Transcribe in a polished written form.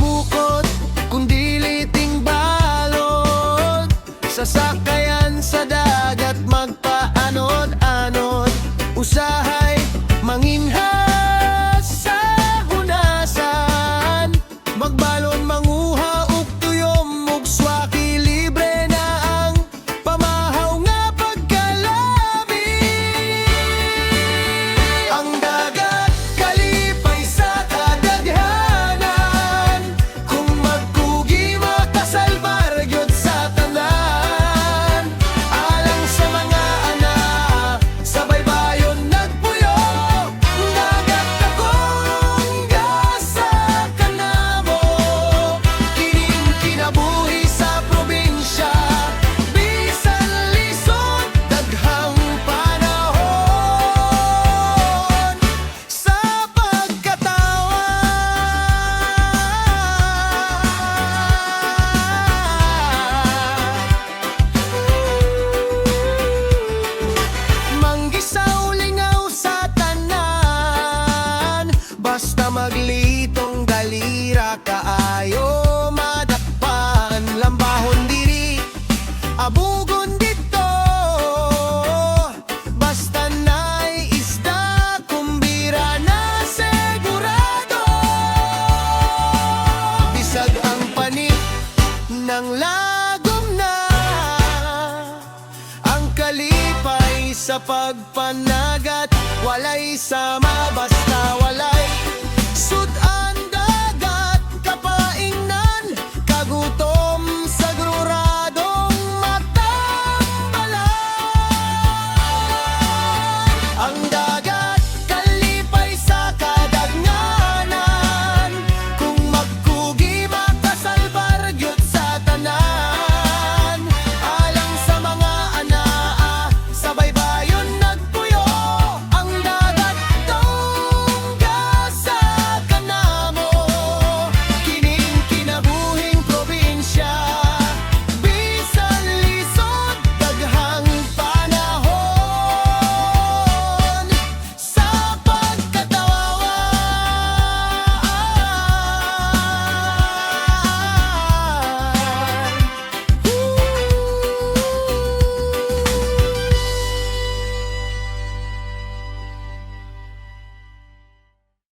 dukot, kundi liting balot. Sasakayan sa dagat, magpaanod-anod. Usahay manginhas sa hunasan, magbalon manguha ug tuyom ug swaki. Libre na ang pamahaw nga pagkalami. Ang dagat kalipay sa kadaghanan, kung magkugi makasalbar gyud sa tanan. Alang sa mga anak sa baybayon nagpuyo, dagat akong gasa kanamo. Kining kinabuhi sa probinsya, bisan lisod daghang panahon sa pagkatawan. Manggisaw lingaw sa tanan, basta maglitong dalira kaayo madakpan. Lambahon diri, abugon dito, basta na'y isda, kumbira na segurado. Bisag ang panik ng lagom na, ang kalipay sa pagpanaw.